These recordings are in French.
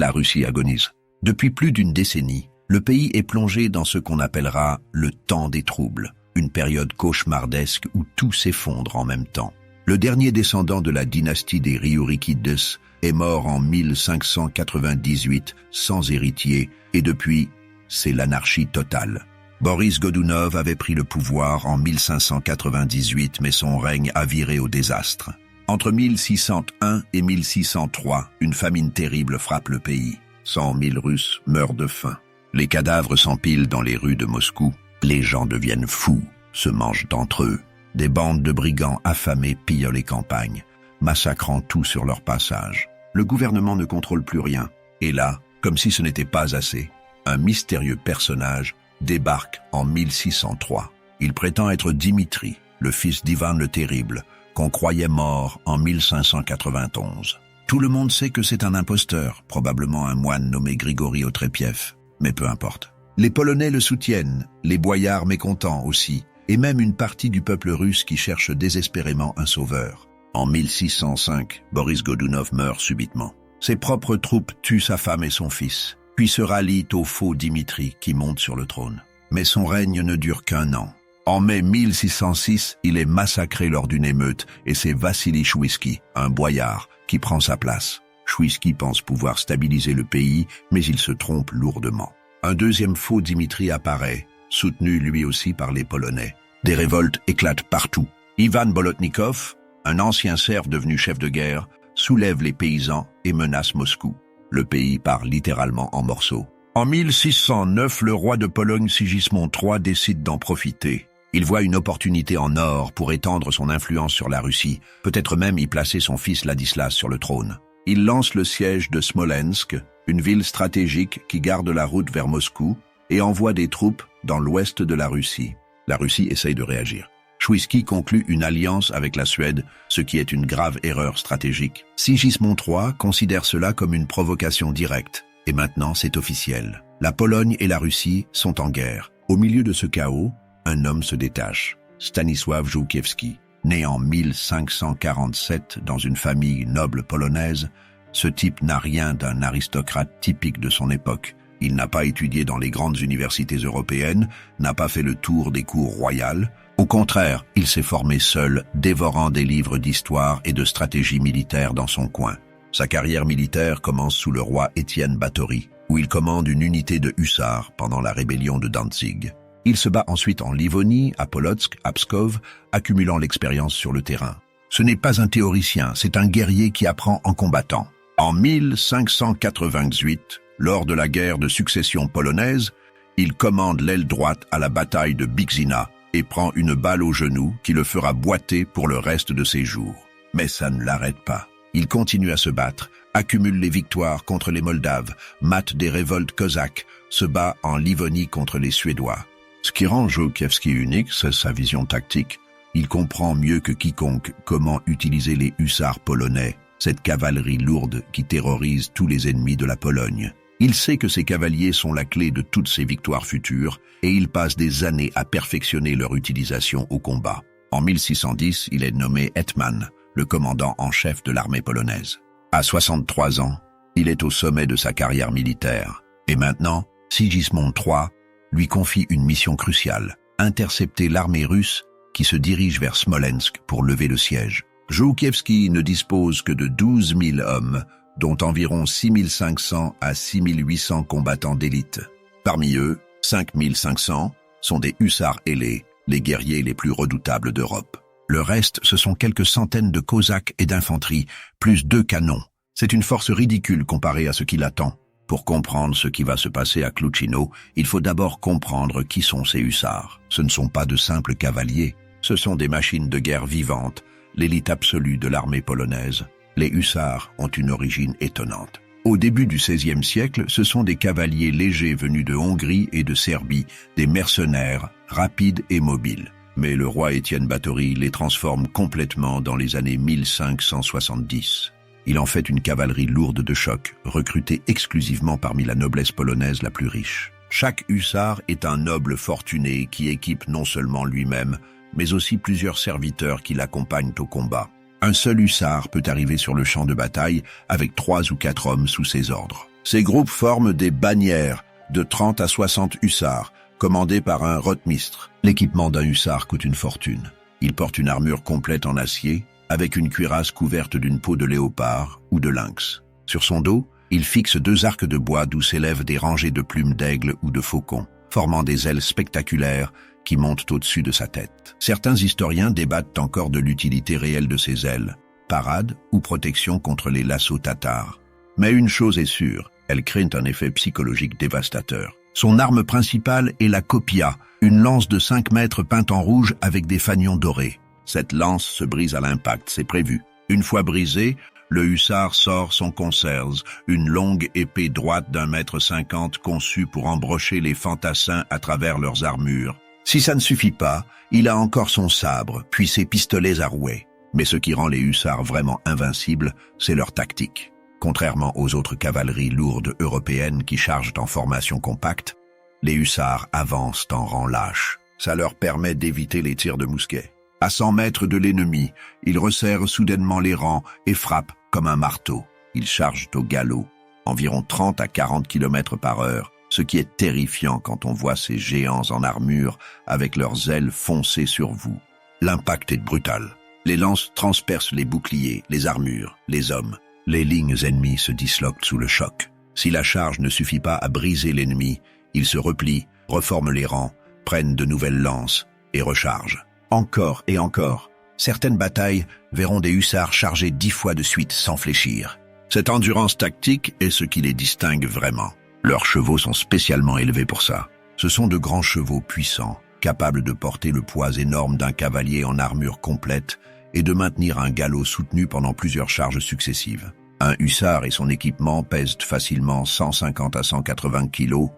La Russie agonise. Depuis plus d'une décennie, le pays est plongé dans ce qu'on appellera le temps des troubles, une période cauchemardesque où tout s'effondre en même temps. Le dernier descendant de la dynastie des Riourikides est mort en 1598 sans héritier et depuis, c'est l'anarchie totale. Boris Godunov avait pris le pouvoir en 1598 mais son règne a viré au désastre. Entre 1601 et 1603, une famine terrible frappe le pays. 100 000 Russes meurent de faim. Les cadavres s'empilent dans les rues de Moscou. Les gens deviennent fous, se mangent entre eux. Des bandes de brigands affamés pillent les campagnes, massacrant tout sur leur passage. Le gouvernement ne contrôle plus rien. Et là, comme si ce n'était pas assez, un mystérieux personnage débarque en 1603. Il prétend être Dimitri, le fils d'Ivan le Terrible, qu'on croyait mort en 1591. Tout le monde sait que c'est un imposteur, probablement un moine nommé Grigori Otrépiev, mais peu importe. Les Polonais le soutiennent, les boyards mécontents aussi, et même une partie du peuple russe qui cherche désespérément un sauveur. En 1605, Boris Godunov meurt subitement. Ses propres troupes tuent sa femme et son fils, puis se rallient au faux Dimitri qui monte sur le trône. Mais son règne ne dure qu'1 an. En mai 1606, il est massacré lors d'une émeute et c'est Vassili Chouïski, un boyard, qui prend sa place. Chouïski pense pouvoir stabiliser le pays, mais il se trompe lourdement. Un deuxième faux Dimitri apparaît, soutenu lui aussi par les Polonais. Des révoltes éclatent partout. Ivan Bolotnikov, un ancien serf devenu chef de guerre, soulève les paysans et menace Moscou. Le pays part littéralement en morceaux. En 1609, le roi de Pologne Sigismond III décide d'en profiter. Il voit une opportunité en or pour étendre son influence sur la Russie, peut-être même y placer son fils Ladislas sur le trône. Il lance le siège de Smolensk, une ville stratégique qui garde la route vers Moscou, et envoie des troupes dans l'ouest de la Russie. La Russie essaye de réagir. Chouïski conclut une alliance avec la Suède, ce qui est une grave erreur stratégique. Sigismond III considère cela comme une provocation directe. Et maintenant, c'est officiel. La Pologne et la Russie sont en guerre. Au milieu de ce chaos, un homme se détache. Stanisław Żółkiewski, né en 1547 dans une famille noble polonaise, ce type n'a rien d'un aristocrate typique de son époque. Il n'a pas étudié dans les grandes universités européennes, n'a pas fait le tour des cours royales. Au contraire, il s'est formé seul, dévorant des livres d'histoire et de stratégie militaire dans son coin. Sa carrière militaire commence sous le roi Étienne Báthory, où il commande une unité de hussards pendant la rébellion de Danzig. Il se bat ensuite en Livonie, à Polotsk, à Pskov, accumulant l'expérience sur le terrain. Ce n'est pas un théoricien, c'est un guerrier qui apprend en combattant. En 1588, lors de la guerre de succession polonaise, il commande l'aile droite à la bataille de Bíczyna et prend une balle au genou qui le fera boiter pour le reste de ses jours. Mais ça ne l'arrête pas. Il continue à se battre, accumule les victoires contre les Moldaves, mate des révoltes cosaques, se bat en Livonie contre les Suédois. Ce qui rend Żółkiewski unique, c'est sa vision tactique. Il comprend mieux que quiconque comment utiliser les hussards polonais, cette cavalerie lourde qui terrorise tous les ennemis de la Pologne. Il sait que ces cavaliers sont la clé de toutes ses victoires futures et il passe des années à perfectionner leur utilisation au combat. En 1610, il est nommé hetman, le commandant en chef de l'armée polonaise. À 63 ans, il est au sommet de sa carrière militaire. Et maintenant, Sigismond III lui confie une mission cruciale, intercepter l'armée russe qui se dirige vers Smolensk pour lever le siège. Żółkiewski ne dispose que de 12 000 hommes, dont environ 6 500 à 6 800 combattants d'élite. Parmi eux, 5 500 sont des hussards ailés, les guerriers les plus redoutables d'Europe. Le reste, ce sont quelques centaines de cosaques et d'infanterie, plus 2 canons. C'est une force ridicule comparée à ce qui l'attend. Pour comprendre ce qui va se passer à Klouchino, il faut d'abord comprendre qui sont ces hussards. Ce ne sont pas de simples cavaliers, ce sont des machines de guerre vivantes, l'élite absolue de l'armée polonaise. Les hussards ont une origine étonnante. Au début du XVIe siècle, ce sont des cavaliers légers venus de Hongrie et de Serbie, des mercenaires, rapides et mobiles. Mais le roi Étienne Báthory les transforme complètement dans les années 1570. Il en fait une cavalerie lourde de choc, recrutée exclusivement parmi la noblesse polonaise la plus riche. Chaque hussard est un noble fortuné qui équipe non seulement lui-même, mais aussi plusieurs serviteurs qui l'accompagnent au combat. Un seul hussard peut arriver sur le champ de bataille avec 3 ou 4 hommes sous ses ordres. Ces groupes forment des bannières de 30 à 60 hussards, commandés par un rotmistre. L'équipement d'un hussard coûte une fortune. Il porte une armure complète en acier, avec une cuirasse couverte d'une peau de léopard ou de lynx. Sur son dos, il fixe 2 arcs de bois d'où s'élèvent des rangées de plumes d'aigle ou de faucon, formant des ailes spectaculaires qui montent au-dessus de sa tête. Certains historiens débattent encore de l'utilité réelle de ces ailes, parade ou protection contre les lassauts tatars. Mais une chose est sûre, elles créent un effet psychologique dévastateur. Son arme principale est la copia, une lance de 5 mètres peinte en rouge avec des fanions dorés. Cette lance se brise à l'impact, c'est prévu. Une fois brisée, le hussard sort son conserve, une longue épée droite d'1,50 m conçue pour embrocher les fantassins à travers leurs armures. Si ça ne suffit pas, il a encore son sabre, puis ses pistolets à rouet. Mais ce qui rend les hussards vraiment invincibles, c'est leur tactique. Contrairement aux autres cavaleries lourdes européennes qui chargent en formation compacte, les hussards avancent en rang lâche. Ça leur permet d'éviter les tirs de mousquet. À 100 mètres de l'ennemi, ils resserrent soudainement les rangs et frappent comme un marteau. Ils chargent au galop, environ 30 à 40 km par heure, ce qui est terrifiant quand on voit ces géants en armure avec leurs ailes foncées sur vous. L'impact est brutal. Les lances transpercent les boucliers, les armures, les hommes. Les lignes ennemies se disloquent sous le choc. Si la charge ne suffit pas à briser l'ennemi, ils se replient, reforment les rangs, prennent de nouvelles lances et rechargent. Encore et encore. Certaines batailles verront des hussards charger 10 fois de suite sans fléchir. Cette endurance tactique est ce qui les distingue vraiment. Leurs chevaux sont spécialement élevés pour ça. Ce sont de grands chevaux puissants, capables de porter le poids énorme d'un cavalier en armure complète et de maintenir un galop soutenu pendant plusieurs charges successives. Un hussard et son équipement pèsent facilement 150 à 180 kilos,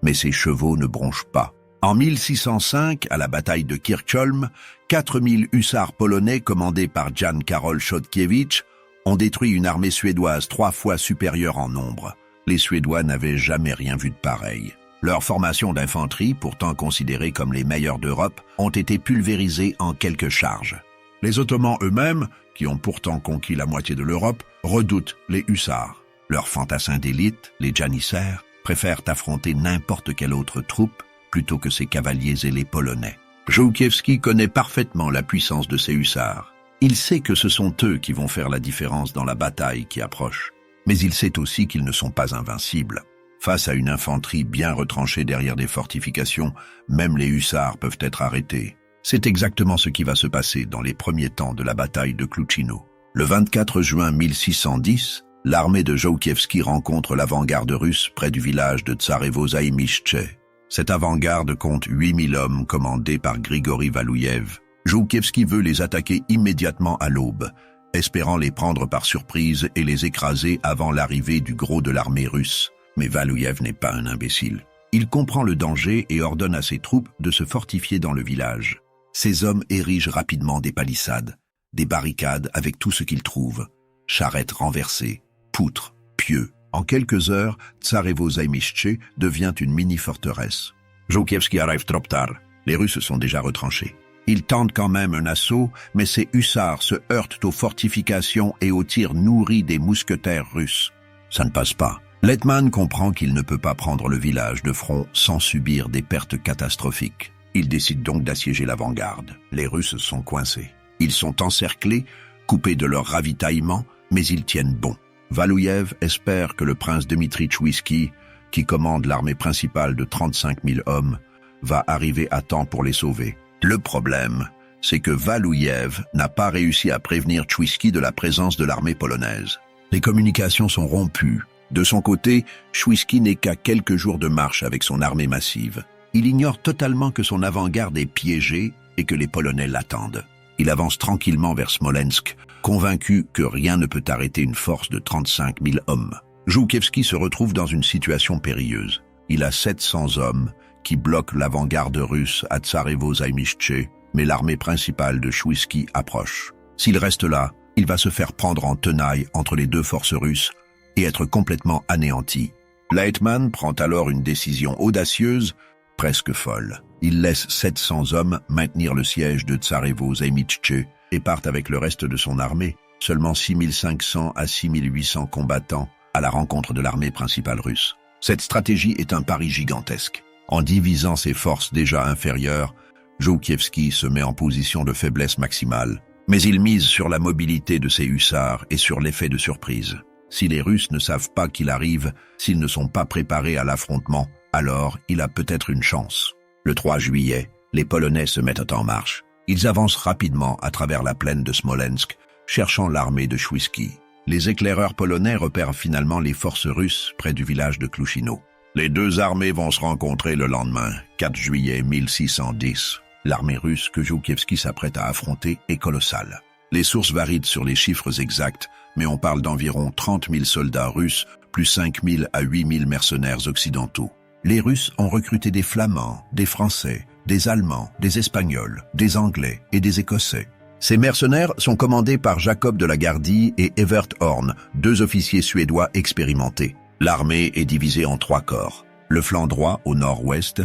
mais ces chevaux ne bronchent pas. En 1605, à la bataille de Kirchholm, 4000 hussards polonais commandés par Jan Karol Chodkiewicz ont détruit une armée suédoise 3 fois supérieure en nombre. Les Suédois n'avaient jamais rien vu de pareil. Leurs formations d'infanterie, pourtant considérées comme les meilleures d'Europe, ont été pulvérisées en quelques charges. Les Ottomans eux-mêmes, qui ont pourtant conquis la moitié de l'Europe, redoutent les hussards. Leurs fantassins d'élite, les janissaires, préfèrent affronter n'importe quelle autre troupe plutôt que ces cavaliers ailés polonais. Żółkiewski connaît parfaitement la puissance de ces hussards. Il sait que ce sont eux qui vont faire la différence dans la bataille qui approche. Mais il sait aussi qu'ils ne sont pas invincibles. Face à une infanterie bien retranchée derrière des fortifications, même les hussards peuvent être arrêtés. C'est exactement ce qui va se passer dans les premiers temps de la bataille de Klouchino. Le 24 juin 1610, l'armée de Żółkiewski rencontre l'avant-garde russe près du village de Tsarevo-Zaïmichtche. Cette avant-garde compte 8000 hommes commandés par Grigori Valouyev. Żółkiewski veut les attaquer immédiatement à l'aube, espérant les prendre par surprise et les écraser avant l'arrivée du gros de l'armée russe. Mais Valouyev n'est pas un imbécile. Il comprend le danger et ordonne à ses troupes de se fortifier dans le village. Ces hommes érigent rapidement des palissades, des barricades avec tout ce qu'ils trouvent. Charrettes renversées, poutres, pieux. En quelques heures, Tsarevo-Zaïmichtche devient une mini-forteresse. Żółkiewski arrive trop tard. Les Russes sont déjà retranchés. Ils tentent quand même un assaut, mais ces hussards se heurtent aux fortifications et aux tirs nourris des mousquetaires russes. Ça ne passe pas. Letman comprend qu'il ne peut pas prendre le village de front sans subir des pertes catastrophiques. Il décide donc d'assiéger l'avant-garde. Les Russes sont coincés. Ils sont encerclés, coupés de leur ravitaillement, mais ils tiennent bon. Valouyev espère que le prince Dmitri Chouïski, qui commande l'armée principale de 35 000 hommes, va arriver à temps pour les sauver. Le problème, c'est que Valouyev n'a pas réussi à prévenir Chouïski de la présence de l'armée polonaise. Les communications sont rompues. De son côté, Chouïski n'est qu'à quelques jours de marche avec son armée massive. Il ignore totalement que son avant-garde est piégée et que les Polonais l'attendent. Il avance tranquillement vers Smolensk, convaincu que rien ne peut arrêter une force de 35 000 hommes. Żółkiewski se retrouve dans une situation périlleuse. Il a 700 hommes qui bloquent l'avant-garde russe à Tsarevo-Zaïmichtche, mais l'armée principale de Chouïski approche. S'il reste là, il va se faire prendre en tenaille entre les deux forces russes et être complètement anéanti. Leitman prend alors une décision audacieuse, presque folle. Il laisse 700 hommes maintenir le siège de Tsarevo-Zaïmichtche et part avec le reste de son armée. Seulement 6500 à 6800 combattants à la rencontre de l'armée principale russe. Cette stratégie est un pari gigantesque. En divisant ses forces déjà inférieures, Joukievski se met en position de faiblesse maximale, mais il mise sur la mobilité de ses hussards et sur l'effet de surprise. Si les Russes ne savent pas qu'il arrive, s'ils ne sont pas préparés à l'affrontement, alors il a peut-être une chance. Le 3 juillet, les Polonais se mettent en marche. Ils avancent rapidement à travers la plaine de Smolensk, cherchant l'armée de Chouïski. Les éclaireurs polonais repèrent finalement les forces russes près du village de Klouchino. Les deux armées vont se rencontrer le lendemain, 4 juillet 1610. L'armée russe que Joukievski s'apprête à affronter est colossale. Les sources varient sur les chiffres exacts, mais on parle d'environ 30 000 soldats russes, plus 5 000 à 8 000 mercenaires occidentaux. Les Russes ont recruté des Flamands, des Français, des Allemands, des Espagnols, des Anglais et des Écossais. Ces mercenaires sont commandés par Jacob de la Gardie et Evert Horn, deux officiers suédois expérimentés. L'armée est divisée en 3 corps. Le flanc droit, au nord-ouest,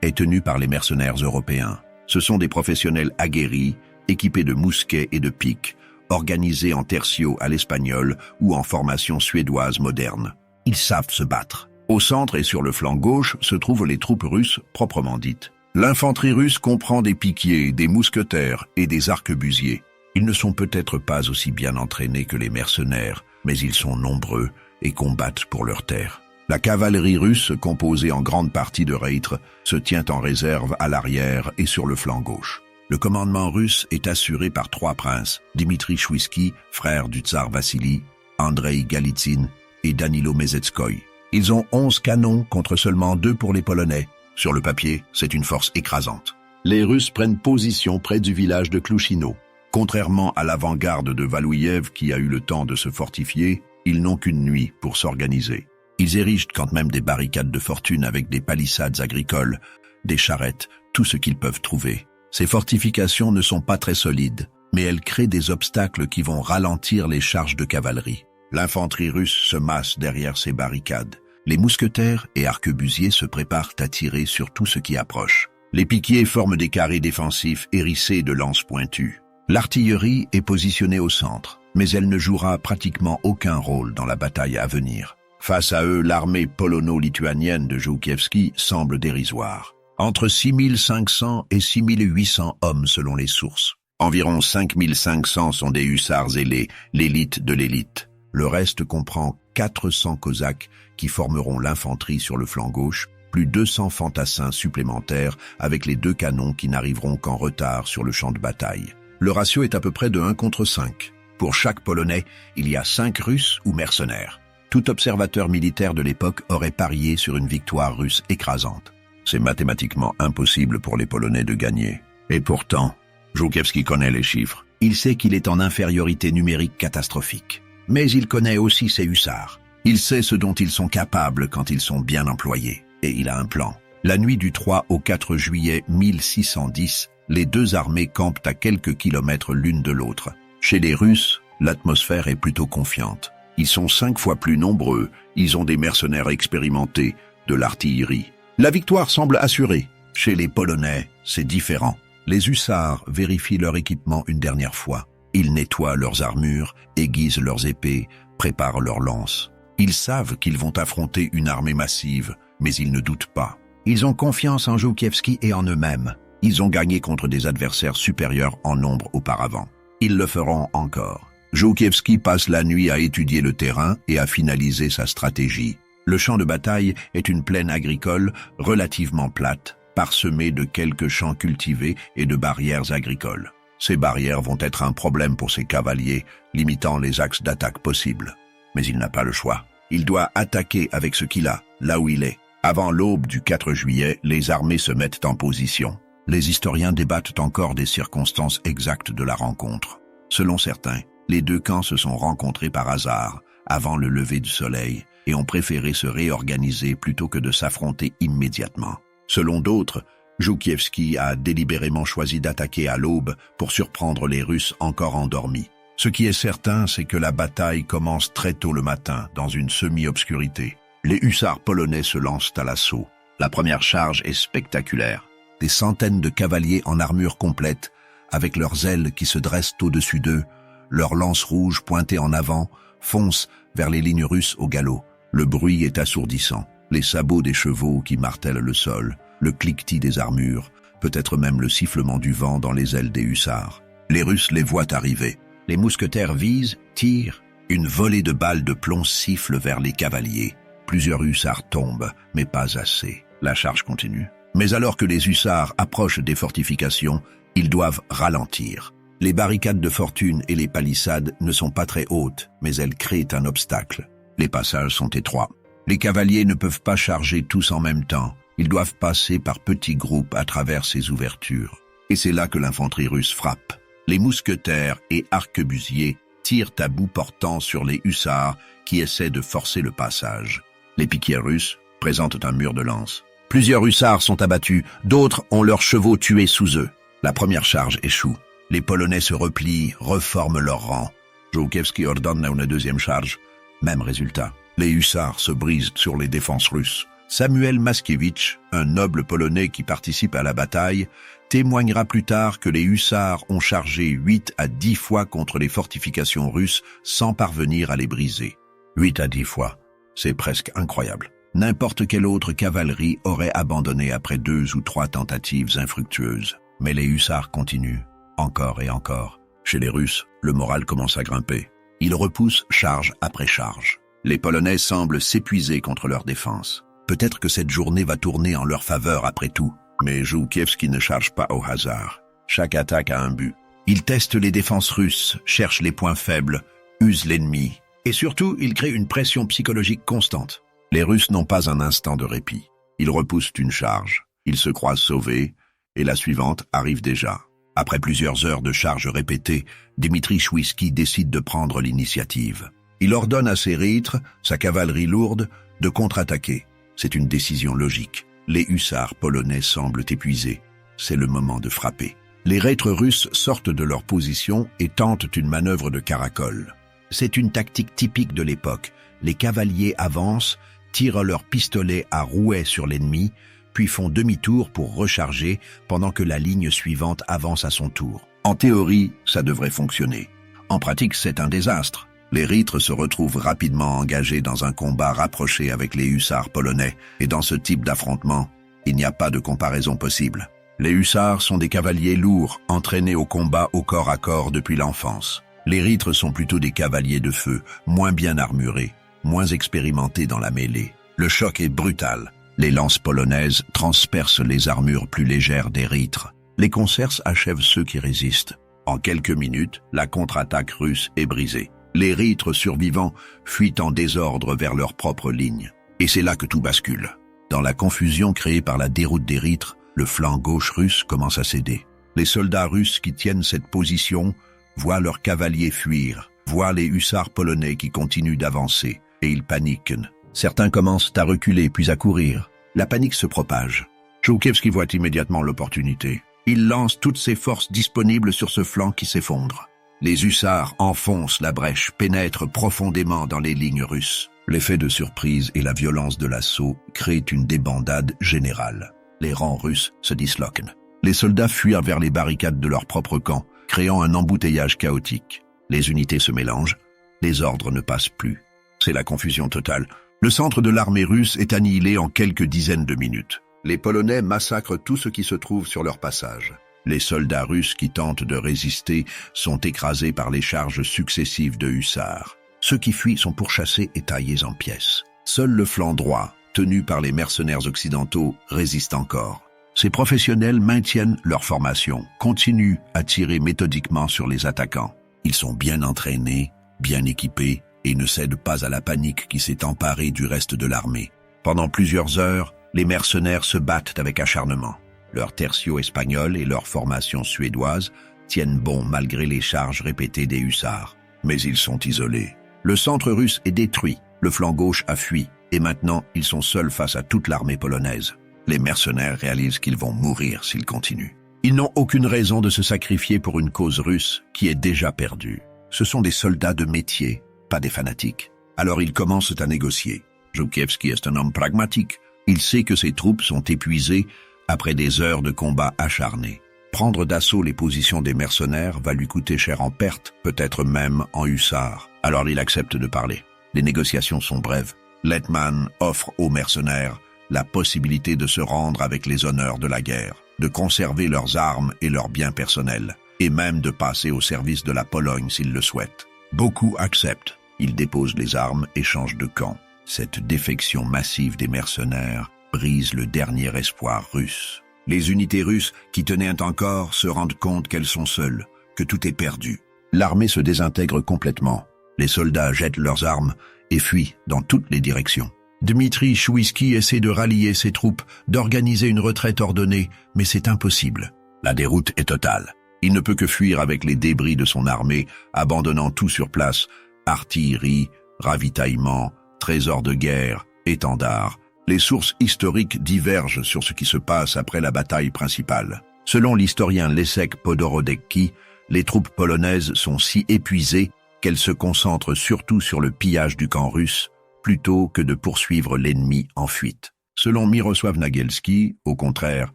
est tenu par les mercenaires européens. Ce sont des professionnels aguerris, équipés de mousquets et de piques, organisés en tercio à l'espagnol ou en formation suédoise moderne. Ils savent se battre. Au centre et sur le flanc gauche se trouvent les troupes russes proprement dites. L'infanterie russe comprend des piquiers, des mousquetaires et des arquebusiers. Ils ne sont peut-être pas aussi bien entraînés que les mercenaires, mais ils sont nombreux et combattent pour leur terre. La cavalerie russe, composée en grande partie de reîtres, se tient en réserve à l'arrière et sur le flanc gauche. Le commandement russe est assuré par 3 princes, Dimitri Chouïski, frère du tsar Vassili, Andrei Galitzine et Danilo Mezetskoï. Ils ont 11 canons contre seulement 2 pour les Polonais. Sur le papier, c'est une force écrasante. Les Russes prennent position près du village de Klouchino. Contrairement à l'avant-garde de Valouïev qui a eu le temps de se fortifier, ils n'ont qu'une nuit pour s'organiser. Ils érigent quand même des barricades de fortune avec des palissades agricoles, des charrettes, tout ce qu'ils peuvent trouver. Ces fortifications ne sont pas très solides, mais elles créent des obstacles qui vont ralentir les charges de cavalerie. L'infanterie russe se masse derrière ces barricades. Les mousquetaires et arquebusiers se préparent à tirer sur tout ce qui approche. Les piquiers forment des carrés défensifs hérissés de lances pointues. L'artillerie est positionnée au centre, mais elle ne jouera pratiquement aucun rôle dans la bataille à venir. Face à eux, l'armée polono-lituanienne de Joukievski semble dérisoire. Entre 6500 et 6800 hommes selon les sources. Environ 5500 sont des hussards ailés, l'élite de l'élite. Le reste comprend 400 cosaques qui formeront l'infanterie sur le flanc gauche, plus 200 fantassins supplémentaires avec les 2 canons qui n'arriveront qu'en retard sur le champ de bataille. Le ratio est à peu près de 1 contre 5. Pour chaque Polonais, il y a 5 Russes ou mercenaires. Tout observateur militaire de l'époque aurait parié sur une victoire russe écrasante. C'est mathématiquement impossible pour les Polonais de gagner. Et pourtant, Joukievski connaît les chiffres. Il sait qu'il est en infériorité numérique catastrophique. Mais il connaît aussi ses hussards. Il sait ce dont ils sont capables quand ils sont bien employés. Et il a un plan. La nuit du 3 au 4 juillet 1610, les deux armées campent à quelques kilomètres l'une de l'autre. Chez les Russes, l'atmosphère est plutôt confiante. Ils sont 5 fois plus nombreux, ils ont des mercenaires expérimentés, de l'artillerie. La victoire semble assurée. Chez les Polonais, c'est différent. Les hussards vérifient leur équipement une dernière fois. Ils nettoient leurs armures, aiguisent leurs épées, préparent leurs lances. Ils savent qu'ils vont affronter une armée massive, mais ils ne doutent pas. Ils ont confiance en Joukievski et en eux-mêmes. Ils ont gagné contre des adversaires supérieurs en nombre auparavant. Ils le feront encore. Joukievski passe la nuit à étudier le terrain et à finaliser sa stratégie. Le champ de bataille est une plaine agricole relativement plate, parsemée de quelques champs cultivés et de barrières agricoles. Ces barrières vont être un problème pour ses cavaliers, limitant les axes d'attaque possibles. Mais il n'a pas le choix. Il doit attaquer avec ce qu'il a, là où il est. Avant l'aube du 4 juillet, les armées se mettent en position. Les historiens débattent encore des circonstances exactes de la rencontre. Selon certains, les deux camps se sont rencontrés par hasard, avant le lever du soleil, et ont préféré se réorganiser plutôt que de s'affronter immédiatement. Selon d'autres, Joukievski a délibérément choisi d'attaquer à l'aube pour surprendre les Russes encore endormis. Ce qui est certain, c'est que la bataille commence très tôt le matin, dans une semi-obscurité. Les hussards polonais se lancent à l'assaut. La première charge est spectaculaire. Des centaines de cavaliers en armure complète, avec leurs ailes qui se dressent au-dessus d'eux, leurs lances rouges pointées en avant, foncent vers les lignes russes au galop. Le bruit est assourdissant. Les sabots des chevaux qui martèlent le sol, le cliquetis des armures, peut-être même le sifflement du vent dans les ailes des hussards. Les Russes les voient arriver. Les mousquetaires visent, tirent. Une volée de balles de plomb siffle vers les cavaliers. Plusieurs hussards tombent, mais pas assez. La charge continue. Mais alors que les hussards approchent des fortifications, ils doivent ralentir. Les barricades de fortune et les palissades ne sont pas très hautes, mais elles créent un obstacle. Les passages sont étroits. Les cavaliers ne peuvent pas charger tous en même temps. Ils doivent passer par petits groupes à travers ces ouvertures. Et c'est là que l'infanterie russe frappe. Les mousquetaires et arquebusiers tirent à bout portant sur les hussards qui essaient de forcer le passage. Les piquiers russes présentent un mur de lance. Plusieurs hussards sont abattus, d'autres ont leurs chevaux tués sous eux. La première charge échoue. Les Polonais se replient, reforment leur rang. Żółkiewski ordonne une deuxième charge. Même résultat. Les hussards se brisent sur les défenses russes. Samuel Maskiewicz, un noble polonais qui participe à la bataille, témoignera plus tard que les hussards ont chargé 8 à 10 fois contre les fortifications russes sans parvenir à les briser. 8 à 10 fois, c'est presque incroyable. N'importe quelle autre cavalerie aurait abandonné après 2 ou 3 tentatives infructueuses. Mais les hussards continuent, encore et encore. Chez les Russes, le moral commence à grimper. Ils repoussent charge après charge. Les Polonais semblent s'épuiser contre leur défense. Peut-être que cette journée va tourner en leur faveur après tout. Mais Żółkiewski ne charge pas au hasard. Chaque attaque a un but. Il teste les défenses russes, cherche les points faibles, use l'ennemi. Et surtout, il crée une pression psychologique constante. Les Russes n'ont pas un instant de répit. Ils repoussent une charge. Ils se croient sauvés, et la suivante arrive déjà. Après plusieurs heures de charges répétées, Dimitri Chouïski décide de prendre l'initiative. Il ordonne à ses rythres, sa cavalerie lourde, de contre-attaquer. C'est une décision logique. Les hussards polonais semblent épuisés. C'est le moment de frapper. Les reîtres russes sortent de leur position et tentent une manœuvre de caracole. C'est une tactique typique de l'époque. Les cavaliers avancent, tirent leurs pistolets à rouet sur l'ennemi, puis font demi-tour pour recharger pendant que la ligne suivante avance à son tour. En théorie, ça devrait fonctionner. En pratique, c'est un désastre. Les reîtres se retrouvent rapidement engagés dans un combat rapproché avec les hussards polonais, et dans ce type d'affrontement, il n'y a pas de comparaison possible. Les hussards sont des cavaliers lourds, entraînés au combat au corps à corps depuis l'enfance. Les reîtres sont plutôt des cavaliers de feu, moins bien armurés, moins expérimentés dans la mêlée. Le choc est brutal. Les lances polonaises transpercent les armures plus légères des reîtres. Les concerts achèvent ceux qui résistent. En quelques minutes, la contre-attaque russe est brisée. Les reîtres survivants fuient en désordre vers leur propre ligne. Et c'est là que tout bascule. Dans la confusion créée par la déroute des reîtres, le flanc gauche russe commence à céder. Les soldats russes qui tiennent cette position voient leurs cavaliers fuir, voient les hussards polonais qui continuent d'avancer, et ils paniquent. Certains commencent à reculer puis à courir. La panique se propage. Żółkiewski voit immédiatement l'opportunité. Il lance toutes ses forces disponibles sur ce flanc qui s'effondre. Les hussards enfoncent la brèche, pénètrent profondément dans les lignes russes. L'effet de surprise et la violence de l'assaut créent une débandade générale. Les rangs russes se disloquent. Les soldats fuient vers les barricades de leur propre camp, créant un embouteillage chaotique. Les unités se mélangent, les ordres ne passent plus. C'est la confusion totale. Le centre de l'armée russe est annihilé en quelques dizaines de minutes. Les Polonais massacrent tout ce qui se trouve sur leur passage. Les soldats russes qui tentent de résister sont écrasés par les charges successives de hussards. Ceux qui fuient sont pourchassés et taillés en pièces. Seul le flanc droit, tenu par les mercenaires occidentaux, résiste encore. Ces professionnels maintiennent leur formation, continuent à tirer méthodiquement sur les attaquants. Ils sont bien entraînés, bien équipés et ne cèdent pas à la panique qui s'est emparée du reste de l'armée. Pendant plusieurs heures, les mercenaires se battent avec acharnement. Leur tertio espagnol et leur formation suédoise tiennent bon malgré les charges répétées des hussards. Mais ils sont isolés. Le centre russe est détruit, le flanc gauche a fui, et maintenant ils sont seuls face à toute l'armée polonaise. Les mercenaires réalisent qu'ils vont mourir s'ils continuent. Ils n'ont aucune raison de se sacrifier pour une cause russe qui est déjà perdue. Ce sont des soldats de métier, pas des fanatiques. Alors ils commencent à négocier. Żółkiewski est un homme pragmatique. Il sait que ses troupes sont épuisées après des heures de combat acharnés. Prendre d'assaut les positions des mercenaires va lui coûter cher en pertes, peut-être même en hussards. Alors il accepte de parler. Les négociations sont brèves. Letman offre aux mercenaires la possibilité de se rendre avec les honneurs de la guerre, de conserver leurs armes et leurs biens personnels, et même de passer au service de la Pologne s'ils le souhaitent. Beaucoup acceptent. Ils déposent les armes et changent de camp. Cette défection massive des mercenaires brise le dernier espoir russe. Les unités russes qui tenaient encore se rendent compte qu'elles sont seules, que tout est perdu. L'armée se désintègre complètement. Les soldats jettent leurs armes et fuient dans toutes les directions. Dmitri Chouïski essaie de rallier ses troupes, d'organiser une retraite ordonnée, mais c'est impossible. La déroute est totale. Il ne peut que fuir avec les débris de son armée, abandonnant tout sur place, artillerie, ravitaillement, trésors de guerre, étendards. Les sources historiques divergent sur ce qui se passe après la bataille principale. Selon l'historien Leszek Podorodecki, les troupes polonaises sont si épuisées qu'elles se concentrent surtout sur le pillage du camp russe, plutôt que de poursuivre l'ennemi en fuite. Selon Mirosław Nagielski, au contraire,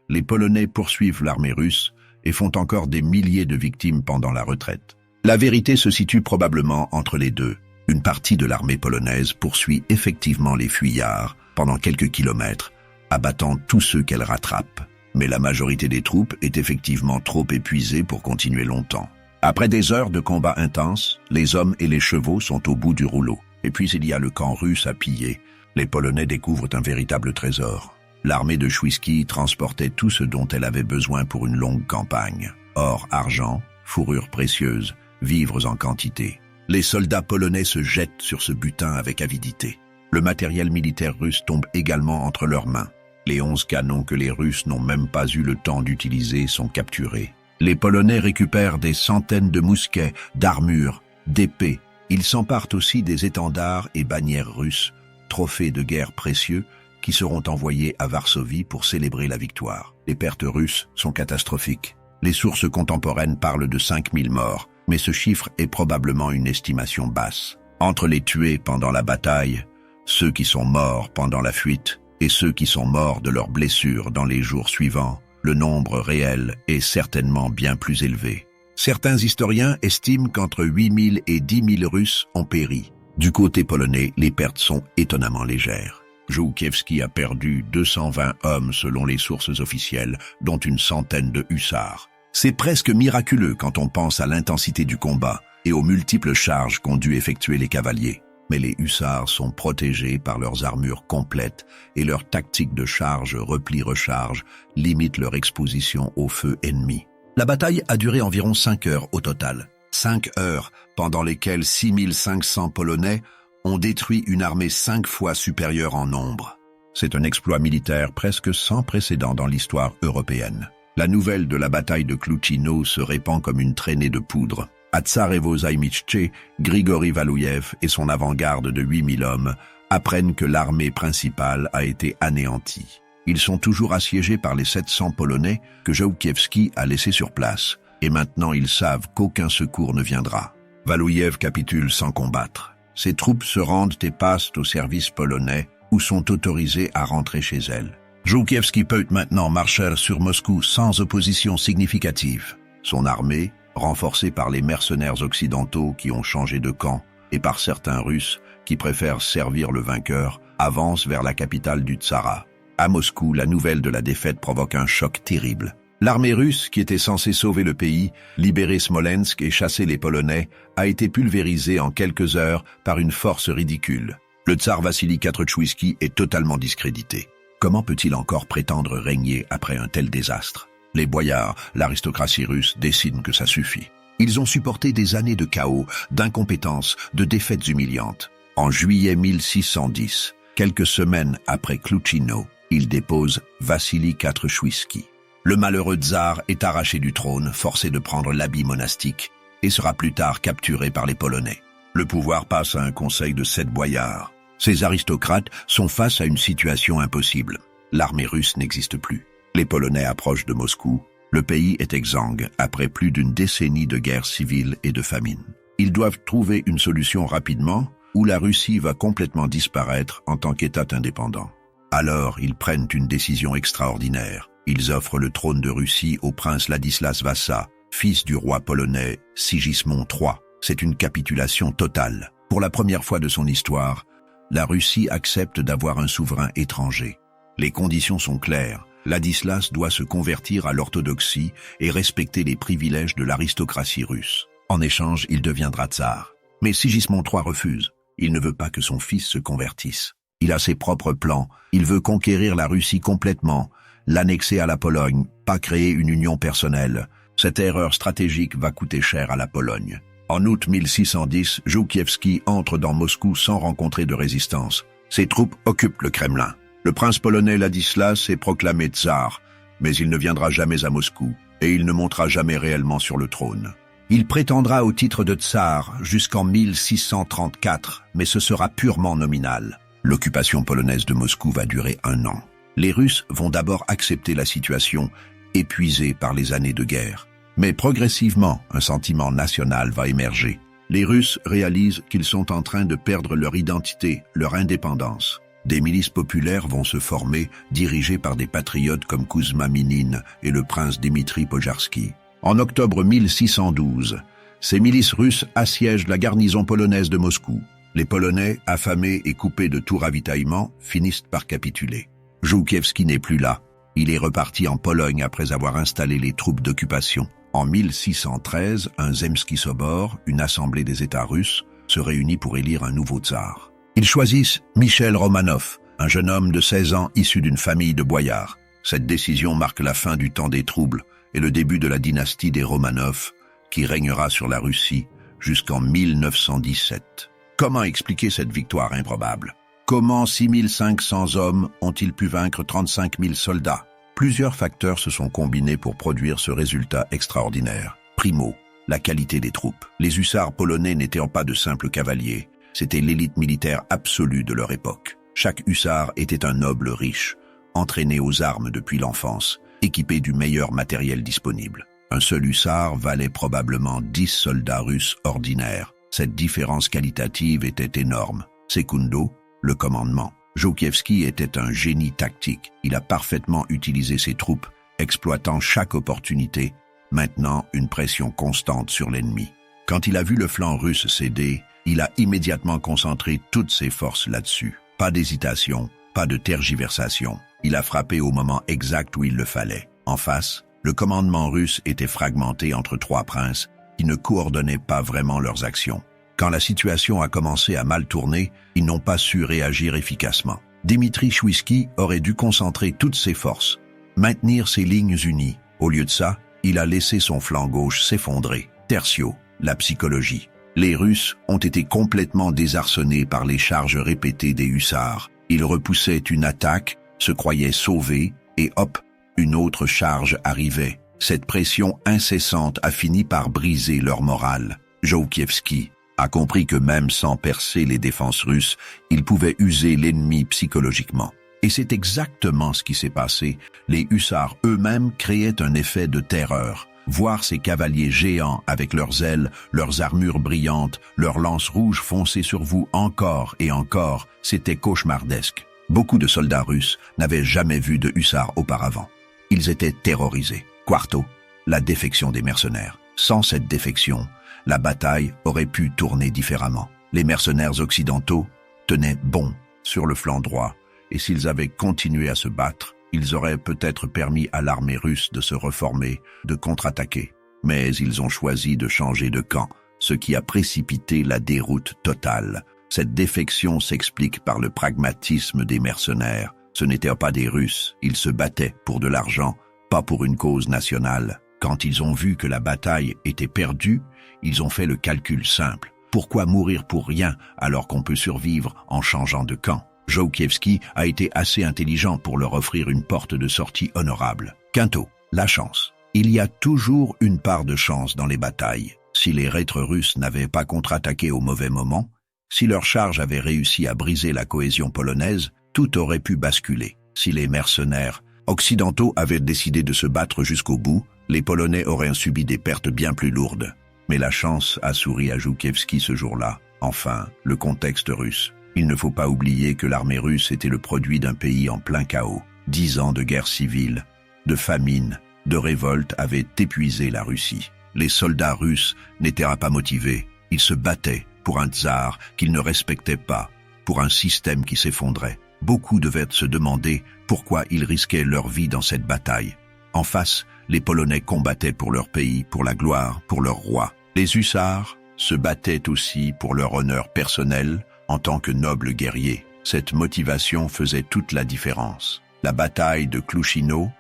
les Polonais poursuivent l'armée russe et font encore des milliers de victimes pendant la retraite. La vérité se situe probablement entre les deux. Une partie de l'armée polonaise poursuit effectivement les fuyards pendant quelques kilomètres, abattant tous ceux qu'elle rattrape. Mais la majorité des troupes est effectivement trop épuisée pour continuer longtemps. Après des heures de combats intenses, les hommes et les chevaux sont au bout du rouleau. Et puis il y a le camp russe à piller. Les Polonais découvrent un véritable trésor. L'armée de Chouïski transportait tout ce dont elle avait besoin pour une longue campagne. Or, argent, fourrures précieuses, vivres en quantité. Les soldats polonais se jettent sur ce butin avec avidité. Le matériel militaire russe tombe également entre leurs mains. Les 11 canons que les Russes n'ont même pas eu le temps d'utiliser sont capturés. Les Polonais récupèrent des centaines de mousquets, d'armures, d'épées. Ils s'emparent aussi des étendards et bannières russes, trophées de guerre précieux, qui seront envoyés à Varsovie pour célébrer la victoire. Les pertes russes sont catastrophiques. Les sources contemporaines parlent de 5000 morts, mais ce chiffre est probablement une estimation basse. Entre les tués pendant la bataille, ceux qui sont morts pendant la fuite et ceux qui sont morts de leurs blessures dans les jours suivants, le nombre réel est certainement bien plus élevé. Certains historiens estiment qu'entre 8000 et 10 000 Russes ont péri. Du côté polonais, les pertes sont étonnamment légères. Żółkiewski a perdu 220 hommes selon les sources officielles, dont une centaine de hussards. C'est presque miraculeux quand on pense à l'intensité du combat et aux multiples charges qu'ont dû effectuer les cavaliers. Mais les hussards sont protégés par leurs armures complètes et leur tactique de charge repli-recharge limite leur exposition au feu ennemi. La bataille a duré environ 5 heures au total. 5 heures pendant lesquelles 6500 Polonais ont détruit une armée 5 fois supérieure en nombre. C'est un exploit militaire presque sans précédent dans l'histoire européenne. La nouvelle de la bataille de Klouchino se répand comme une traînée de poudre. À Tsarevo-Zaïmitche, Grigori Valouyev et son avant-garde de 8000 hommes apprennent que l'armée principale a été anéantie. Ils sont toujours assiégés par les 700 Polonais que Żółkiewski a laissés sur place, et maintenant ils savent qu'aucun secours ne viendra. Valouyev capitule sans combattre. Ses troupes se rendent et passent au service polonais, ou sont autorisées à rentrer chez elles. Żółkiewski peut maintenant marcher sur Moscou sans opposition significative. Son armée, renforcée par les mercenaires occidentaux qui ont changé de camp, et par certains Russes qui préfèrent servir le vainqueur, avance vers la capitale du Tsarat. À Moscou, la nouvelle de la défaite provoque un choc terrible. L'armée russe, qui était censée sauver le pays, libérer Smolensk et chasser les Polonais, a été pulvérisée en quelques heures par une force ridicule. Le tsar Vassili IV Chouïski est totalement discrédité. Comment peut-il encore prétendre régner après un tel désastre? Les boyards, l'aristocratie russe décident que ça suffit. Ils ont supporté des années de chaos, d'incompétence, de défaites humiliantes. En juillet 1610, quelques semaines après Klouchino, ils déposent Vassili IV Chouïski. Le malheureux tsar est arraché du trône, forcé de prendre l'habit monastique, et sera plus tard capturé par les Polonais. Le pouvoir passe à un conseil de 7 boyards. Ces aristocrates sont face à une situation impossible. L'armée russe n'existe plus. Les Polonais approchent de Moscou. Le pays est exsangue après plus d'une décennie de guerre civile et de famine. Ils doivent trouver une solution rapidement ou la Russie va complètement disparaître en tant qu'État indépendant. Alors, ils prennent une décision extraordinaire. Ils offrent le trône de Russie au prince Ladislas Vasa, fils du roi polonais Sigismond III. C'est une capitulation totale. Pour la première fois de son histoire, la Russie accepte d'avoir un souverain étranger. Les conditions sont claires. Ladislas doit se convertir à l'orthodoxie et respecter les privilèges de l'aristocratie russe. En échange, il deviendra tsar. Mais Sigismond III refuse. Il ne veut pas que son fils se convertisse. Il a ses propres plans. Il veut conquérir la Russie complètement, l'annexer à la Pologne, pas créer une union personnelle. Cette erreur stratégique va coûter cher à la Pologne. En août 1610, Żółkiewski entre dans Moscou sans rencontrer de résistance. Ses troupes occupent le Kremlin. Le prince polonais Ladislas est proclamé tsar, mais il ne viendra jamais à Moscou et il ne montera jamais réellement sur le trône. Il prétendra au titre de tsar jusqu'en 1634, mais ce sera purement nominal. L'occupation polonaise de Moscou va durer 1 an. Les Russes vont d'abord accepter la situation, épuisés par les années de guerre. Mais progressivement, un sentiment national va émerger. Les Russes réalisent qu'ils sont en train de perdre leur identité, leur indépendance. Des milices populaires vont se former, dirigées par des patriotes comme Kouzma Minine et le prince Dimitri Pojarski. En octobre 1612, ces milices russes assiègent la garnison polonaise de Moscou. Les Polonais, affamés et coupés de tout ravitaillement, finissent par capituler. Żółkiewski n'est plus là. Il est reparti en Pologne après avoir installé les troupes d'occupation. En 1613, un Zemski Sobor, une assemblée des États russes, se réunit pour élire un nouveau tsar. Ils choisissent Michel Romanov, un jeune homme de 16 ans issu d'une famille de boyards. Cette décision marque la fin du temps des troubles et le début de la dynastie des Romanov, qui régnera sur la Russie jusqu'en 1917. Comment expliquer cette victoire improbable? Comment 6500 hommes ont-ils pu vaincre 35 000 soldats? Plusieurs facteurs se sont combinés pour produire ce résultat extraordinaire. Primo, la qualité des troupes. Les hussards polonais n'étaient pas de simples cavaliers. C'était l'élite militaire absolue de leur époque. Chaque hussard était un noble riche, entraîné aux armes depuis l'enfance, équipé du meilleur matériel disponible. Un seul hussard valait probablement 10 soldats russes ordinaires. Cette différence qualitative était énorme. Secundo, le commandement. Żółkiewski était un génie tactique. Il a parfaitement utilisé ses troupes, exploitant chaque opportunité, maintenant une pression constante sur l'ennemi. Quand il a vu le flanc russe céder, il a immédiatement concentré toutes ses forces là-dessus. Pas d'hésitation, pas de tergiversation. Il a frappé au moment exact où il le fallait. En face, le commandement russe était fragmenté entre 3 princes qui ne coordonnaient pas vraiment leurs actions. Quand la situation a commencé à mal tourner, ils n'ont pas su réagir efficacement. Dimitri Chouïski aurait dû concentrer toutes ses forces, maintenir ses lignes unies. Au lieu de ça, il a laissé son flanc gauche s'effondrer. Tertio, la psychologie. Les Russes ont été complètement désarçonnés par les charges répétées des hussards. Ils repoussaient une attaque, se croyaient sauvés, et hop, une autre charge arrivait. Cette pression incessante a fini par briser leur morale. Żółkiewski a compris que même sans percer les défenses russes, il pouvait user l'ennemi psychologiquement. Et c'est exactement ce qui s'est passé. Les hussards eux-mêmes créaient un effet de terreur. Voir ces cavaliers géants avec leurs ailes, leurs armures brillantes, leurs lances rouges foncer sur vous encore et encore, c'était cauchemardesque. Beaucoup de soldats russes n'avaient jamais vu de hussards auparavant. Ils étaient terrorisés. Quarto, la défection des mercenaires. Sans cette défection, la bataille aurait pu tourner différemment. Les mercenaires occidentaux tenaient bon sur le flanc droit, et s'ils avaient continué à se battre, ils auraient peut-être permis à l'armée russe de se reformer, de contre-attaquer. Mais ils ont choisi de changer de camp, ce qui a précipité la déroute totale. Cette défection s'explique par le pragmatisme des mercenaires. Ce n'étaient pas des Russes, ils se battaient pour de l'argent, pas pour une cause nationale. Quand ils ont vu que la bataille était perdue, ils ont fait le calcul simple. Pourquoi mourir pour rien alors qu'on peut survivre en changeant de camp? Żółkiewski a été assez intelligent pour leur offrir une porte de sortie honorable. Quinto, la chance. Il y a toujours une part de chance dans les batailles. Si les reîtres russes n'avaient pas contre-attaqué au mauvais moment, si leur charge avait réussi à briser la cohésion polonaise, tout aurait pu basculer. Si les mercenaires occidentaux avaient décidé de se battre jusqu'au bout, les Polonais auraient subi des pertes bien plus lourdes. Mais la chance a souri à Żółkiewski ce jour-là. Enfin, le contexte russe. Il ne faut pas oublier que l'armée russe était le produit d'un pays en plein chaos. 10 ans de guerre civile, de famine, de révolte avaient épuisé la Russie. Les soldats russes n'étaient pas motivés. Ils se battaient pour un tsar qu'ils ne respectaient pas, pour un système qui s'effondrait. Beaucoup devaient se demander pourquoi ils risquaient leur vie dans cette bataille. En face, les Polonais combattaient pour leur pays, pour la gloire, pour leur roi. Les hussards se battaient aussi pour leur honneur personnel en tant que nobles guerriers. Cette motivation faisait toute la différence. La bataille de Klouchino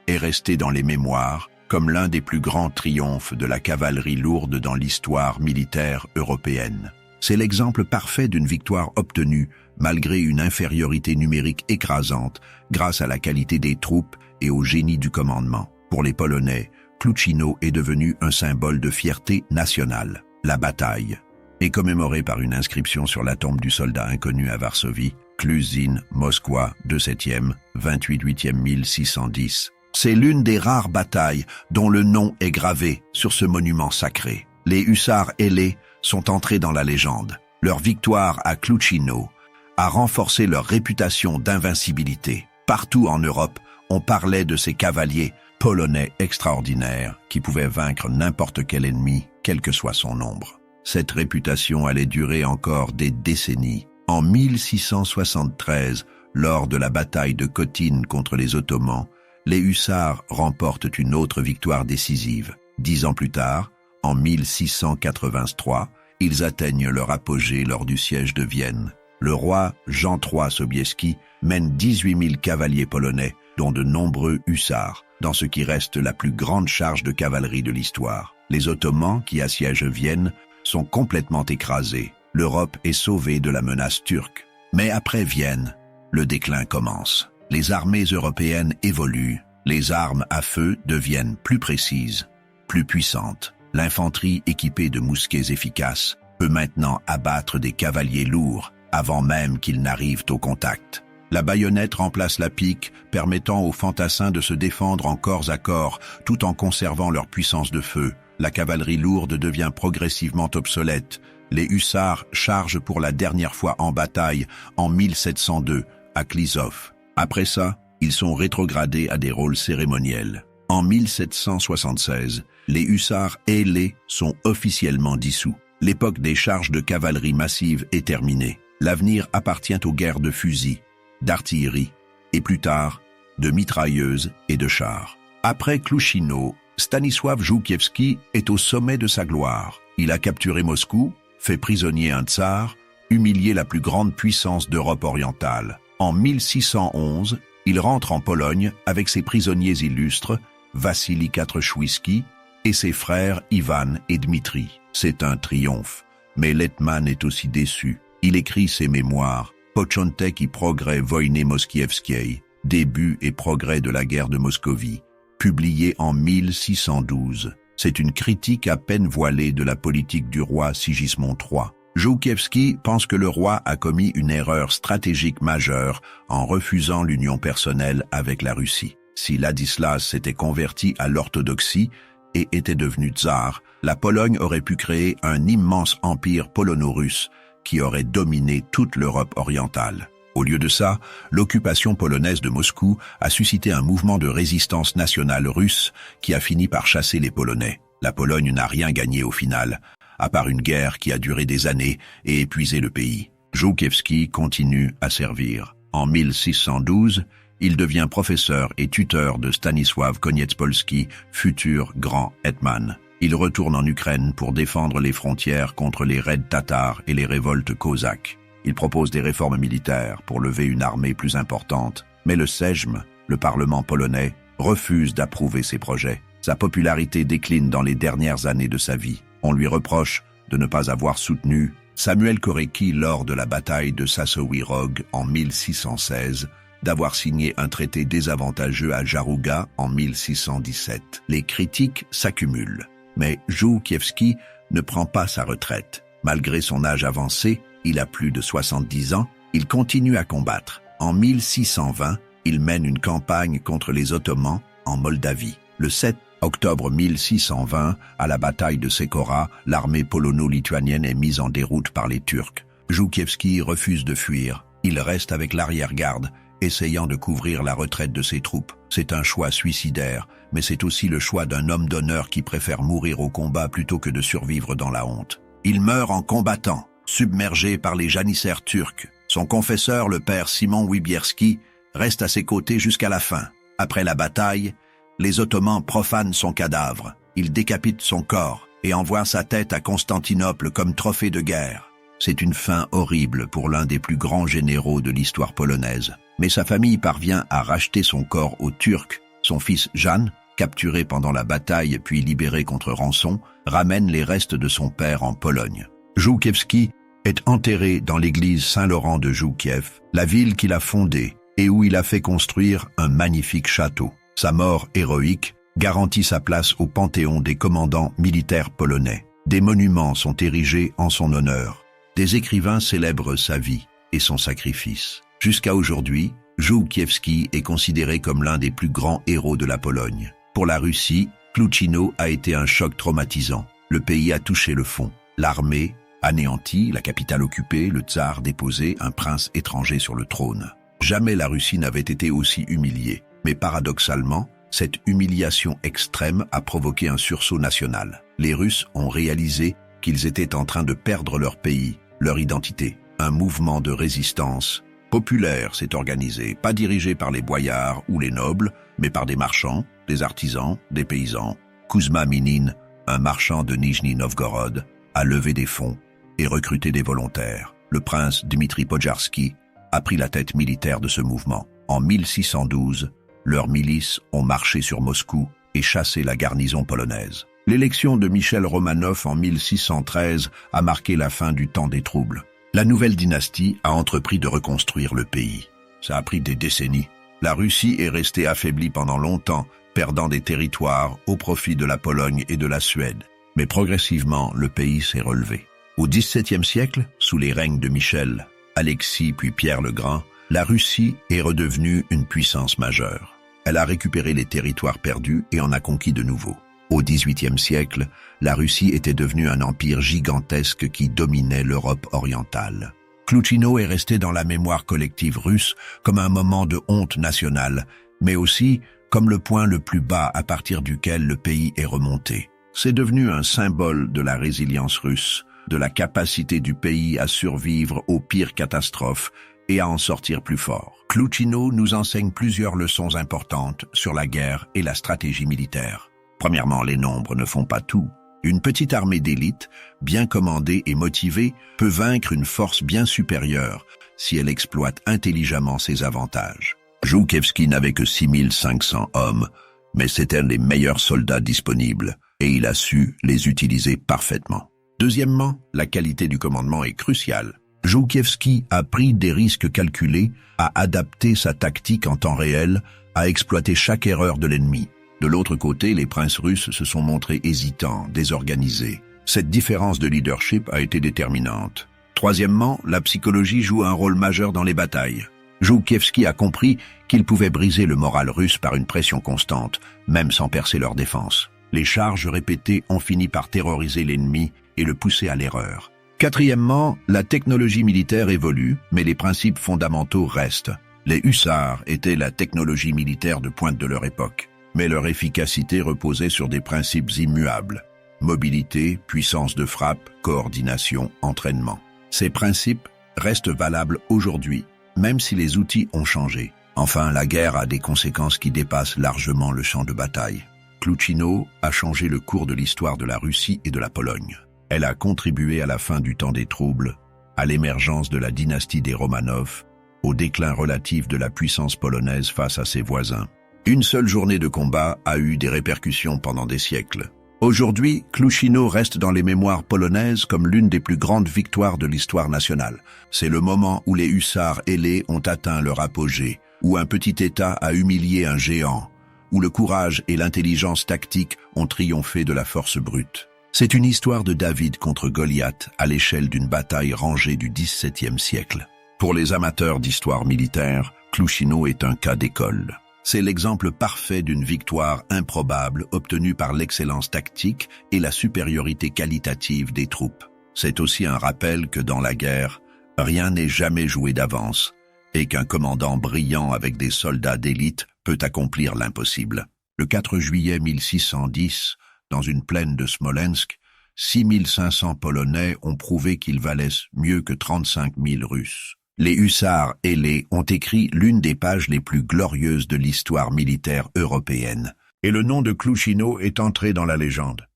est restée dans les mémoires comme l'un des plus grands triomphes de la cavalerie lourde dans l'histoire militaire européenne. C'est l'exemple parfait d'une victoire obtenue malgré une infériorité numérique écrasante grâce à la qualité des troupes et au génie du commandement. Pour les Polonais, Klouchino est devenu un symbole de fierté nationale. La bataille est commémorée par une inscription sur la tombe du soldat inconnu à Varsovie, Kluzin, Moskwa, 2/7e, 28/8e 1610. C'est l'une des rares batailles dont le nom est gravé sur ce monument sacré. Les hussards ailés sont entrés dans la légende. Leur victoire à Klouchino a renforcé leur réputation d'invincibilité. Partout en Europe, on parlait de ces cavaliers polonais extraordinaires qui pouvaient vaincre n'importe quel ennemi, quel que soit son nombre. Cette réputation allait durer encore des décennies. En 1673, lors de la bataille de Khotyn contre les Ottomans, les hussards remportent une autre victoire décisive. 10 ans plus tard, en 1683, ils atteignent leur apogée lors du siège de Vienne. Le roi Jean III Sobieski mène 18 000 cavaliers polonais, dont de nombreux hussards, dans ce qui reste la plus grande charge de cavalerie de l'histoire. Les Ottomans, qui assiègent Vienne, sont complètement écrasés. L'Europe est sauvée de la menace turque. Mais après Vienne, le déclin commence. Les armées européennes évoluent. Les armes à feu deviennent plus précises, plus puissantes. L'infanterie équipée de mousquets efficaces peut maintenant abattre des cavaliers lourds avant même qu'ils n'arrivent au contact. La baïonnette remplace la pique, permettant aux fantassins de se défendre en corps à corps tout en conservant leur puissance de feu. La cavalerie lourde devient progressivement obsolète. Les hussards chargent pour la dernière fois en bataille en 1702 à Klisov. Après ça, ils sont rétrogradés à des rôles cérémoniels. En 1776, les hussards ailés sont officiellement dissous. L'époque des charges de cavalerie massive est terminée. L'avenir appartient aux guerres de fusils, d'artillerie et plus tard, de mitrailleuses et de chars. Après Klouchino, Stanisław Żółkiewski est au sommet de sa gloire. Il a capturé Moscou, fait prisonnier un tsar, humilié la plus grande puissance d'Europe orientale. En 1611, il rentre en Pologne avec ses prisonniers illustres, Vassili Katrchwyski et ses frères Ivan et Dmitri. C'est un triomphe, mais l'Hetman est aussi déçu. Il écrit ses mémoires, Początek i progrès wojny moskiewskiej, début et progrès de la guerre de Moscovie, publié en 1612. C'est une critique à peine voilée de la politique du roi Sigismond III. Żółkiewski pense que le roi a commis une erreur stratégique majeure en refusant l'union personnelle avec la Russie. Si Ladislas s'était converti à l'orthodoxie et était devenu tsar, la Pologne aurait pu créer un immense empire polono-russe qui aurait dominé toute l'Europe orientale. Au lieu de ça, l'occupation polonaise de Moscou a suscité un mouvement de résistance nationale russe qui a fini par chasser les Polonais. La Pologne n'a rien gagné au final, à part une guerre qui a duré des années et épuisé le pays. Żółkiewski continue à servir. En 1612, il devient professeur et tuteur de Stanisław Koniecpolski, futur grand hetman. Il retourne en Ukraine pour défendre les frontières contre les raids tatars et les révoltes cosaques. Il propose des réformes militaires pour lever une armée plus importante, mais le Sejm, le parlement polonais, refuse d'approuver ses projets. Sa popularité décline dans les dernières années de sa vie. On lui reproche de ne pas avoir soutenu Samuel Korecki lors de la bataille de Sassowi Rog en 1616, d'avoir signé un traité désavantageux à Jarouga en 1617. Les critiques s'accumulent, mais Żółkiewski ne prend pas sa retraite. Malgré son âge avancé, il a plus de 70 ans, il continue à combattre. En 1620, il mène une campagne contre les Ottomans en Moldavie. Le 7 octobre 1620, à la bataille de Sekora, l'armée polono-lituanienne est mise en déroute par les Turcs. Żółkiewski refuse de fuir. Il reste avec l'arrière-garde essayant de couvrir la retraite de ses troupes. C'est un choix suicidaire, mais c'est aussi le choix d'un homme d'honneur qui préfère mourir au combat plutôt que de survivre dans la honte. Il meurt en combattant, submergé par les janissaires turcs. Son confesseur, le père Simon Wybierski, reste à ses côtés jusqu'à la fin. Après la bataille, les Ottomans profanent son cadavre. Ils décapitent son corps et envoient sa tête à Constantinople comme trophée de guerre. C'est une fin horrible pour l'un des plus grands généraux de l'histoire polonaise. Mais sa famille parvient à racheter son corps aux Turcs. Son fils Jan, capturé pendant la bataille puis libéré contre rançon, ramène les restes de son père en Pologne. Żółkiewski est enterré dans l'église Saint-Laurent de Żółkiew, la ville qu'il a fondée et où il a fait construire un magnifique château. Sa mort héroïque garantit sa place au panthéon des commandants militaires polonais. Des monuments sont érigés en son honneur. Des écrivains célèbrent sa vie et son sacrifice. Jusqu'à aujourd'hui, Żółkiewski est considéré comme l'un des plus grands héros de la Pologne. Pour la Russie, Klouchino a été un choc traumatisant. Le pays a touché le fond. L'armée, anéantie, la capitale occupée, le tsar déposé, un prince étranger sur le trône. Jamais la Russie n'avait été aussi humiliée. Mais paradoxalement, cette humiliation extrême a provoqué un sursaut national. Les Russes ont réalisé qu'ils étaient en train de perdre leur pays, leur identité. Un mouvement de résistance populaire s'est organisé, pas dirigé par les boyards ou les nobles, mais par des marchands, des artisans, des paysans. Kouzma Minin, un marchand de Nijni Novgorod, a levé des fonds et recruté des volontaires. Le prince Dmitri Podjarski a pris la tête militaire de ce mouvement. En 1612, leurs milices ont marché sur Moscou et chassé la garnison polonaise. L'élection de Michel Romanov en 1613 a marqué la fin du temps des troubles. La nouvelle dynastie a entrepris de reconstruire le pays. Ça a pris des décennies. La Russie est restée affaiblie pendant longtemps, perdant des territoires au profit de la Pologne et de la Suède. Mais progressivement, le pays s'est relevé. Au XVIIe siècle, sous les règnes de Michel, Alexis puis Pierre le Grand, la Russie est redevenue une puissance majeure. Elle a récupéré les territoires perdus et en a conquis de nouveaux. Au XVIIIe siècle, la Russie était devenue un empire gigantesque qui dominait l'Europe orientale. Klouchino est resté dans la mémoire collective russe comme un moment de honte nationale, mais aussi comme le point le plus bas à partir duquel le pays est remonté. C'est devenu un symbole de la résilience russe, de la capacité du pays à survivre aux pires catastrophes et à en sortir plus fort. Klouchino nous enseigne plusieurs leçons importantes sur la guerre et la stratégie militaire. Premièrement, les nombres ne font pas tout. Une petite armée d'élite, bien commandée et motivée, peut vaincre une force bien supérieure si elle exploite intelligemment ses avantages. Żółkiewski n'avait que 6500 hommes, mais c'étaient les meilleurs soldats disponibles, et il a su les utiliser parfaitement. Deuxièmement, la qualité du commandement est cruciale. Żółkiewski a pris des risques calculés, a adapté sa tactique en temps réel, a exploité chaque erreur de l'ennemi. De l'autre côté, les princes russes se sont montrés hésitants, désorganisés. Cette différence de leadership a été déterminante. Troisièmement, la psychologie joue un rôle majeur dans les batailles. Żółkiewski a compris qu'il pouvait briser le moral russe par une pression constante, même sans percer leur défense. Les charges répétées ont fini par terroriser l'ennemi et le pousser à l'erreur. Quatrièmement, la technologie militaire évolue, mais les principes fondamentaux restent. Les hussards étaient la technologie militaire de pointe de leur époque, mais leur efficacité reposait sur des principes immuables. Mobilité, puissance de frappe, coordination, entraînement. Ces principes restent valables aujourd'hui, même si les outils ont changé. Enfin, la guerre a des conséquences qui dépassent largement le champ de bataille. Klouchino a changé le cours de l'histoire de la Russie et de la Pologne. Elle a contribué à la fin du temps des troubles, à l'émergence de la dynastie des Romanov, au déclin relatif de la puissance polonaise face à ses voisins. Une seule journée de combat a eu des répercussions pendant des siècles. Aujourd'hui, Klouchino reste dans les mémoires polonaises comme l'une des plus grandes victoires de l'histoire nationale. C'est le moment où les hussards ailés ont atteint leur apogée, où un petit État a humilié un géant, où le courage et l'intelligence tactique ont triomphé de la force brute. C'est une histoire de David contre Goliath à l'échelle d'une bataille rangée du XVIIe siècle. Pour les amateurs d'histoire militaire, Klouchino est un cas d'école. C'est l'exemple parfait d'une victoire improbable obtenue par l'excellence tactique et la supériorité qualitative des troupes. C'est aussi un rappel que dans la guerre, rien n'est jamais joué d'avance et qu'un commandant brillant avec des soldats d'élite peut accomplir l'impossible. Le 4 juillet 1610, dans une plaine de Smolensk, 6500 Polonais ont prouvé qu'ils valaient mieux que 35 000 Russes. Les hussards ailés ont écrit l'une des pages les plus glorieuses de l'histoire militaire européenne, et le nom de Klouchino est entré dans la légende.